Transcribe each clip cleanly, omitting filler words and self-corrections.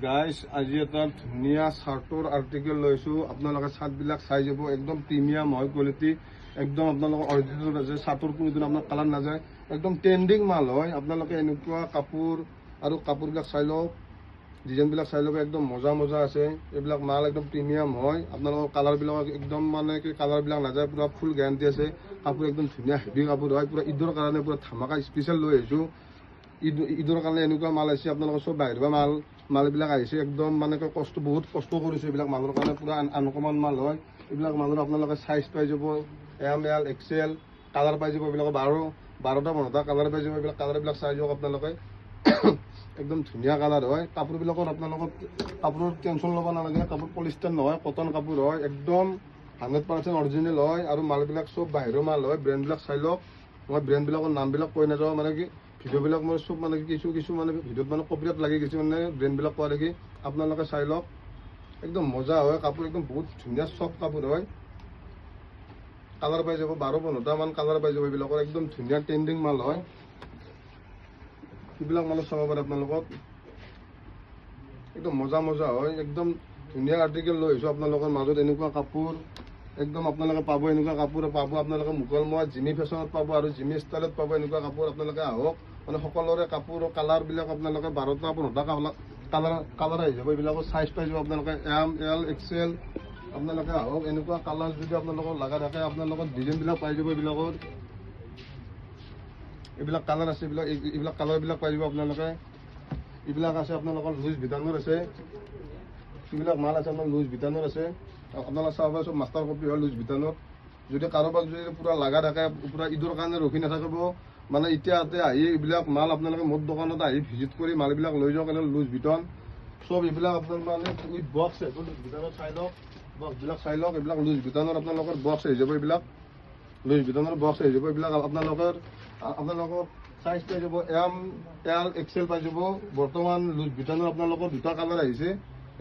Guys আজি এটা ধুনীয়া চাৰ্টৰ আৰ্টিকেল লৈছোঁ। আপোনালোকে চাৰ্টবিলাক চাই যাব, একদম প্ৰিমিয়াম হয় কোৱালিটি, একদম আপোনালোকৰ অৰিজিনেল আছে। চাৰ্টৰ কোনোদিন আপোনাৰ কালাৰ নাযায়, একদম ট্ৰেণ্ডিং মাল হয়। আপোনালোকে এনেকুৱা কাপোৰ আৰু কাপোৰবিলাক চাই লওক, ডিজাইনবিলাক চাই ল'ব, একদম মজা মজা আছে। এইবিলাক মাল একদম প্ৰিমিয়াম হয়। আপোনালোকৰ কালাৰবিলাক একদম মানে কি কালাৰবিলাক নাযায়, পূৰা ফুল গেৰাণ্টি আছে। কাপোৰ একদম ধুনীয়া হেভি কাপোৰ হয়, পূৰা ঈদৰ কাৰণে পূৰা ধামাকা স্পেচিয়েল লৈ আহিছোঁ। ঈদৰ কাৰণে এনেকুৱা মাল আহিছে, আপোনালোকৰ চব বাহিৰৰ মালবিলাক আহিছে। একদম মানে বহুত কষ্ট কৰিছে এইবিলাক মালৰ কাৰণে, পূৰা আনকমন মাল হয়। এইবিলাক মালৰ আপোনালোকে চাইজ পাই যাব, ML XL কালাৰ পাই যাব। এইবিলাকৰ 12টা কালাৰ পাই যাব। এইবিলাক কালাৰবিলাক চাই যাওক আপোনালোকে, একদম ধুনীয়া কালাৰ হয়। কাপোৰবিলাকত আপোনালোকৰ কাপোৰৰ টেনশ্যন ল'ব নালাগে। কাপোৰ পলিষ্টাৰ নহয়, কটন কাপোৰ হয়, একদম 100% অৰিজিনেল হয়। আৰু মালবিলাক চব বাহিৰৰ মাল হয়। ব্ৰেণ্ডবিলাক চাই লওক, মই ব্ৰেণ্ডবিলাকৰ নামবিলাক কৈ নাযাওঁ, মানে কি ভিডিঅ'বিলাক মই চব মানে কিছু মানে ভিডিঅ'ত মানে কপিৰাইট লাগি গৈছে, মানে ব্ৰেণ্ডবিলাক কোৱা দেখি। আপোনালোকে চাই লওক, একদম মজা হয় কাপোৰ, একদম বহুত ধুনীয়া চফ্ট কাপোৰ হয়। কালাৰ পাই যাব, 12-15টামান কালাৰ পাই যাব। এইবিলাকৰ একদম ধুনীয়া ট্ৰেণ্ডিং মাল হয়। সেইবিলাক মালত চাব পাৰে আপোনালোকক, একদম মজা মজা হয়। একদম ধুনীয়া আৰ্টিকেল লৈ আহিছোঁ আপোনালোকৰ মাজত। এনেকুৱা কাপোৰ একদম আপোনালোকে পাব, এনেকুৱা কাপোৰ পাব আপোনালোকে মুকলমোৱা জিমি ফেশ্বনত পাব আৰু জিমি ষ্টাইলত পাব। এনেকুৱা কাপোৰ আপোনালোকে আহক, মানে সকলোৰে কাপোৰ কালাৰবিলাক আপোনালোকে 12টা-15টা কালাৰ আহি যাব। এইবিলাকৰ চাইজ পাই যাব আপোনালোকে ML XL। আপোনালোকে আহক, এনেকুৱা কালাৰ যদি আপোনালোকৰ লগা থাকে, আপোনালোকৰ ডিজাইনবিলাক পাই যাব। এইবিলাক কালাৰ আছে, এইবিলাক কালাৰবিলাক পাই যাব আপোনালোকে। এইবিলাক আছে আপোনালোকৰ লুইচ ভিটানৰ আছে, এইবিলাক মাল আছে আপোনাৰ লুইচ ভিটানৰ আছে। আপোনালোকে চাব পাৰে, চব মাষ্টাৰ কপি হয় লুইচ ভিটানৰ। যদি কাৰোবাক যদি পূৰা লগা থাকে, পূৰা ঈদৰ কাৰণে ৰখি নাথাকিব, মানে এতিয়াতে আহি এইবিলাক মাল আপোনালোকে মোৰ দোকানত আহি ভিজিট কৰি মালবিলাক লৈ যাওক। লুইচ ভিটন চব এইবিলাক আপোনাৰ মানে উইথ বক্স আহিব। লুইচ ভিটনৰ চাই লওক, বক্সবিলাক চাই লওক। এইবিলাক লুইচ ভিটনৰ আপোনালোকৰ বক্স আহি যাব। এইবিলাক লুইচ ভিটনৰ বক্স আহি যাব। এইবিলাক আপোনালোকৰ চাইজ পাই যাব, ML XL পাই যাব। বৰ্তমান লুইচ ভিটনৰ আপোনালোকৰ 2টা কালাৰ আহিছে,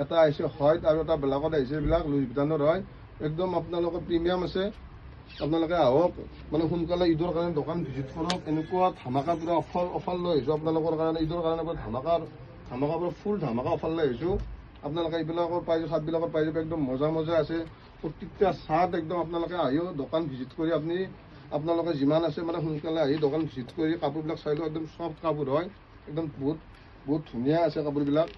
এটা আহিছে হোৱাইট আৰু এটা ব্লেকত আহিছে। এইবিলাক লুইচ ভিটনৰ হয়, একদম আপোনালোকৰ প্ৰিমিয়াম আছে। আপোনালোকে আহক, মানে সোনকালে ঈদৰ কাৰণে দোকান ভিজিট কৰক। এনেকুৱা ধামাকা পূৰা অফাৰ লৈ আহিছোঁ আপোনালোকৰ কাৰণে। ঈদৰ কাৰণে পূৰা ধামাকা পূৰা ফুল ধামাকা অফাৰ লৈ আহিছোঁ। আপোনালোকে এইবিলাকৰ পাই যাব, চাৰ্টবিলাকৰ পাই যাব, একদম মজা মজা আছে। প্ৰত্যেকটা চাৰ্ট একদম আপোনালোকে আহিও দোকান ভিজিট কৰি আপোনালোকে যিমান আছে মানে সোনকালে আহি দোকান ভিজিট কৰি কাপোৰবিলাক চাই লওক। একদম চফ্ট কাপোৰ হয়, একদম বহুত ধুনীয়া আছে কাপোৰবিলাক।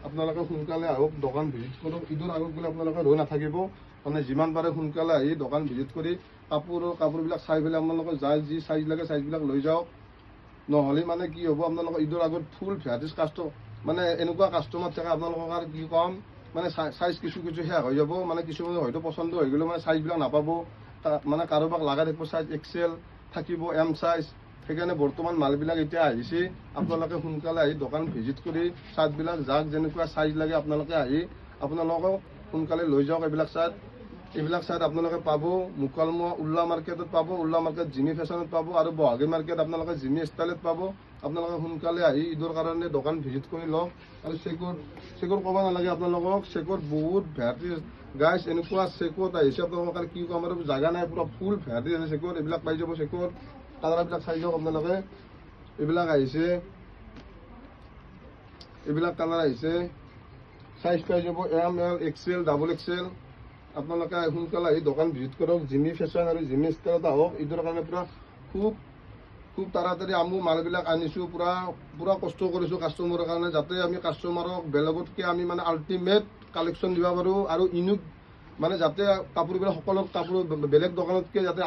আপোনালোকে সোনকালে আহক, দোকান ভিজিট কৰক। ঈদৰ আগত বোলে আপোনালোকে ৰৈ নাথাকিব, মানে যিমান পাৰে সোনকালে আহি দোকান ভিজিট কৰি কাপোৰবিলাক চাই পেলাই আপোনালোকে যাৰ যি চাইজ লাগে চাইজবিলাক লৈ যাওক। নহ'লে মানে কি হ'ব, আপোনালোকৰ ঈদৰ আগত ফুল ভেৰাইটিজ মানে এনেকুৱা কাষ্টমাৰ থাকে আপোনালোকক আৰু কি ক'ম, মানে চাইজ কিছু শেষ হৈ যাব। মানে কিছুমানে হয়তো পচন্দ হৈ গ'লেও মানে চাইজবিলাক নাপাব, মানে কাৰোবাক লগা থাকিব চাইজ XL থাকিব, M চাইজ। সেইকাৰণে বৰ্তমান মালবিলাক এতিয়া আহিছে। আপোনালোকে সোনকালে আহি দোকান ভিজিট কৰি চাৰ্টবিলাক যাক যেনেকুৱা চাইজ লাগে আপোনালোকে আহি আপোনালোকক সোনকালে লৈ যাওক। এইবিলাক চাৰ্ট আপোনালোকে পাব মুকলমোৱা উল্লা মাৰ্কেটত পাব, উল্লা মাৰ্কেট জিমি ফেশ্বনত পাব, আৰু বহাগী মাৰ্কেট আপোনালোকে জিমি ষ্টাইলত পাব। আপোনালোকে সোনকালে আহি ঈদৰ কাৰণে দোকান ভিজিট কৰি লওক। আৰু চেকৰ ক'ব নালাগে আপোনালোকক, চেকৰ বহুত ভেৰাইটিজ গাইজ। এনেকুৱা চেকত আহিছে আপোনালোকৰ কি ক'ম আৰু, জাগা নাই, পূৰা ফুল ভেৰাইটিজ আছে চেকৰ। এইবিলাক পাই যাব চেকৰ। কালাৰবিলাক চাই যাওক আপোনালোকে, এইবিলাক আহিছে, এইবিলাক কালাৰ আহিছে। চাইজ পাই যাব ML XL XXL। আপোনালোকে সোনকালে আহি দোকান ভিজিট কৰক। জিমি ফেশ্বন আৰু জিমি ষ্টাইলত আহক। ঈদৰ কাৰণে পূৰা খুব তাড়াতাড়ি আমি মালবিলাক আনিছোঁ। পূৰা কষ্ট কৰিছোঁ কাষ্টমাৰৰ কাৰণে, যাতে আমি কাষ্টমাৰক বেলেগতকৈ আমি মানে আল্টিমেট কালেকশ্যন দিব পাৰোঁ। আৰু ইউনিক মানে যাতে কাপোৰবিলাক সকলো কাপোৰ বেলেগ দোকানতকৈ যাতে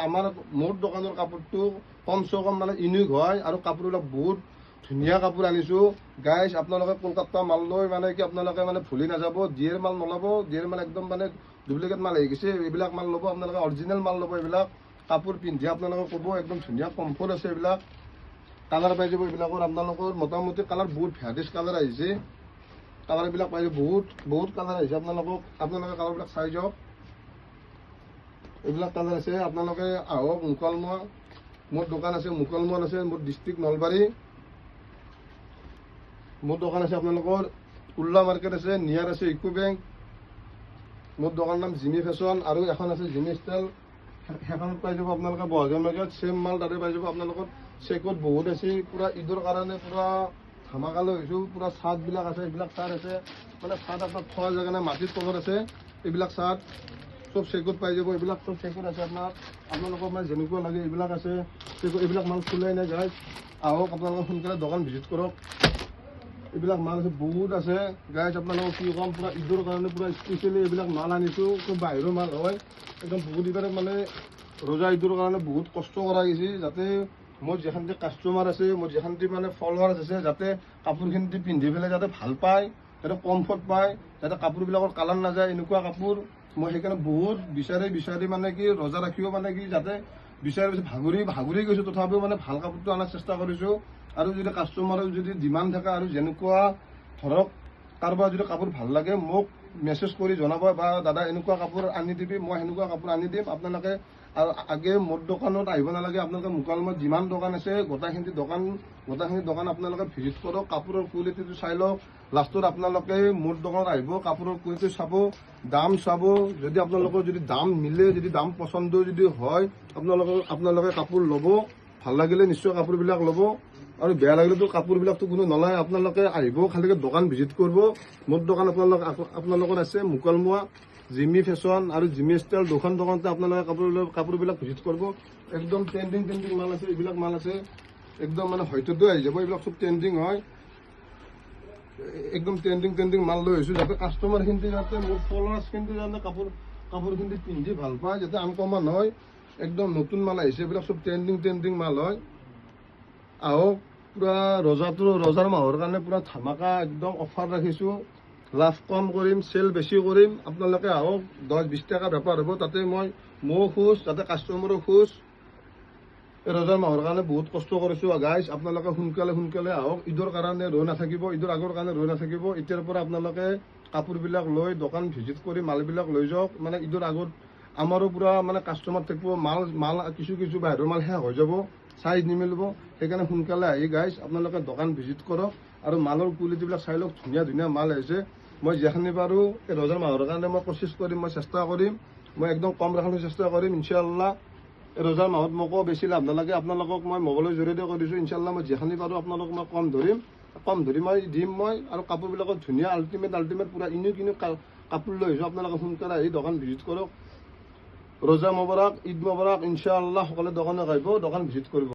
মোৰ দোকানৰ কাপোৰটো কমচে কম মানে ইউনিক হয়। আৰু কাপোৰবিলাক বহুত ধুনীয়া কাপোৰ আনিছোঁ গাইজ। আপোনালোকে কলকাতা মাল লৈ মানে কি আপোনালোকে মানে ভুলি নাযাব। ডিয়েৰ মাল নল'ব, ডিয়েৰ মাল একদম মানে ডুপ্লিকেট মাল আহি গৈছে। এইবিলাক মাল ল'ব আপোনালোকে, অৰিজিনেল মাল ল'ব। এইবিলাক কাপোৰ পিন্ধি আপোনালোকে ক'ব একদম ধুনীয়া কমফৰ্ট আছে। এইবিলাক কালাৰ পাই যাব। এইবিলাকৰ আপোনালোকৰ মোটামুটি কালাৰ বহুত ভেৰাইটিজ কালাৰ আহিছে। কালাৰবিলাক পাই যাব, বহুত কালাৰ আহিছে। আপোনালোকে কালাৰবিলাক চাই যাওক। এইবিলাক কালাৰ আছে। আপোনালোকে আহক মুকলমোৱা, মোৰ দোকান আছে মুকলমোৱাত আছে, মোৰ ডিষ্ট্ৰিক্ট নলবাৰী। মোৰ দোকান আছে আপোনালোকৰ উল্লা মাৰ্কেট আছে, নিয়াৰ আছে ইকো বেংক। মোৰ দোকানৰ নাম জিমি ফেশ্বন, আৰু এখন আছে জিমি ষ্টাইল। সেইখনত পাই যাব আপোনালোকে বহাগী মাৰ্কেট। চেম মাল তাতে পাই যাব আপোনালোকৰ। চেকত বহুত আছে, পূৰা ঈদৰ কাৰণে পূৰা ধামাকা লৈ আহিছোঁ পূৰা চাৰ্টবিলাক আছে, এইবিলাক চাৰ্ট আছে মানে চাৰ্ট আপোনাৰ থোৱা জেগা নাই, মাটিৰ তলত আছে এইবিলাক চাৰ্ট চব চেকত পাই যাব, এইবিলাক চব চেকত আছে আপোনাৰ আপোনালোকক মানে যেনেকুৱা লাগে এইবিলাক আছে চেকত, এইবিলাক মাল খোলাই নাই গাইজ, আহক আপোনালোকে সোনকালে দোকান ভিজিট কৰক, এইবিলাক মাল আছে বহুত আছে গাইজ, আপোনালোকক কি ক'ম পূৰা ঈদৰ কাৰণে পূৰা স্পেচিয়েলি এইবিলাক মাল আনিছোঁ, খুব বাহিৰৰ মাল হয় একদম বহুত এইবাৰে মানে ৰোজা ঈদৰ কাৰণে বহুত কষ্ট কৰা গৈছে, যাতে মোৰ যেখানটি কাষ্টমাৰ আছে, মোৰ যেখানটি মানে ফলোৱাৰ্ছ আছে, যাতে কাপোৰখিনি পিন্ধি পেলাই যাতে ভাল পায়, যাতে কমফৰ্ট পায়, যাতে কাপোৰবিলাকৰ কালাৰ নাযায়, এনেকুৱা কাপোৰ মই সেইকাৰণে বহুত বিচাৰি মানে কি ৰোজা ৰাখিও মানে কি যাতে বিচাৰি ভাগৰি গৈছোঁ, তথাপিও মানে ভাল কাপোৰটো অনাৰ চেষ্টা কৰিছোঁ। আৰু যদি কাষ্টমাৰৰ যদি ডিমাণ্ড থাকে আৰু যেনেকুৱা ধৰক কাৰোবাৰ যদি কাপোৰ ভাল লাগে মোক মেছেজ কৰি জনাব, বা দাদা এনেকুৱা কাপোৰ আনি দিবি, মই সেনেকুৱা কাপোৰ আনি দিম। আপোনালোকে আৰু আগে মোৰ দোকানত আহিব নালাগে, আপোনালোকে মুকালমত যিমান দোকান আছে গোটেইখিনি দোকান আপোনালোকে ভিজিট কৰক, কাপোৰৰ কোৱালিটিটো চাই লওক, লাষ্টত আপোনালোকে মোৰ দোকানত আহিব, কাপোৰৰ কোৱালিটি চাব, দাম চাব, যদি আপোনালোকৰ যদি দাম মিলে, যদি দাম পচন্দ যদি হয় আপোনালোকে কাপোৰ ল'ব, ভাল লাগিলে নিশ্চয় কাপোৰবিলাক ল'ব, আৰু বেয়া লাগিলেতো কাপোৰবিলাকতো কোনো নলয়, আপোনালোকে আহিব খালি দোকান ভিজিট কৰিব। মোৰ দোকান আপোনালোকৰ আছে মুকালমুৱা জিমি ফেশ্বন আৰু জিমি ষ্টাইল, দুখন দোকানতে আপোনালোকে কাপোৰবিলাক ভিজিট কৰিব। একদম ট্ৰেণ্ডিং মাল আছে, এইবিলাক মাল আছে একদম মানে হয়তো আহি যাব, এইবিলাক চব ট্ৰেণ্ডিং হয়, একদম ট্ৰেণ্ডিং মাল লৈ আহিছোঁ, যাতে কাষ্টমাৰখিনি যাতে মোৰ ফলোৱাৰ্ছখিনি যাতে কাপোৰখিনি পিন্ধি ভাল পায়, যাতে আনকমন হয়, একদম নতুন মাল আহিছে, এইবিলাক চব ট্ৰেণ্ডিং মাল হয়। আহক পূৰা ৰোজাৰ মাহৰ কাৰণে পূৰা ধামাকা একদম অফাৰ ৰাখিছোঁ, লাভ কম কৰিম, চেল বেছি কৰিম, আপোনালোকে আহক, 10-20 টকা বেপাৰ হ'ব, তাতে ময়ো খুচ, যাতে কাষ্টমাৰো খুচ। এই ৰোজাৰ মাহৰ কাৰণে বহুত কষ্ট কৰিছোঁ গাইজ, আপোনালোকে সোনকালে আহক, ঈদৰ কাৰণে ৰৈ নাথাকিব, ঈদৰ আগৰ কাৰণে ৰৈ নাথাকিব, এতিয়াৰ পৰা আপোনালোকে কাপোৰবিলাক লৈ দোকান ভিজিট কৰি মালবিলাক লৈ যাওক, মানে ঈদৰ আগত আমাৰো পূৰা মানে কাষ্টমাৰ থাকিব, মাল কিছু বাহিৰৰ মাল শেষ হৈ যাব, চাইজ নিমিলিব, সেইকাৰণে সোনকালে আহি গাইজ আপোনালোকে দোকান ভিজিট কৰক, আৰু মালৰ কোৱালিটিবিলাক চাই লওক, ধুনীয়া মাল আহিছে। মই যেখানি পাৰোঁ এই ৰোজাৰ মাহৰ কাৰণে মই কোচিছ কৰিম, মই চেষ্টা কৰিম, মই একদম কম ৰাখিবলৈ চেষ্টা কৰিম ইনশাআল্লাহ। এই ৰোজাৰ মাহত মোকো বেছি লাভ নালাগে, আপোনালোকক মই মোবাইলৰ জৰিয়তে কৈ দিছোঁ, ইনশাআল্লাহ মই যেখানি পাৰোঁ আপোনালোকক মই কম ধৰি মই দিম, আৰু কাপোৰবিলাকত ধুনীয়া আল্টিমেট পূৰা ইউনিক কাপোৰ লৈ আহিছোঁ, আপোনালোকে সোনকালে আহি দোকান ভিজিট কৰক। ৰোজা মোবাৰক, ঈদ মোবাৰক, ইনশাআল্লাহ সকলোৱে দোকানত আহিব, দোকান ভিজিট কৰিব।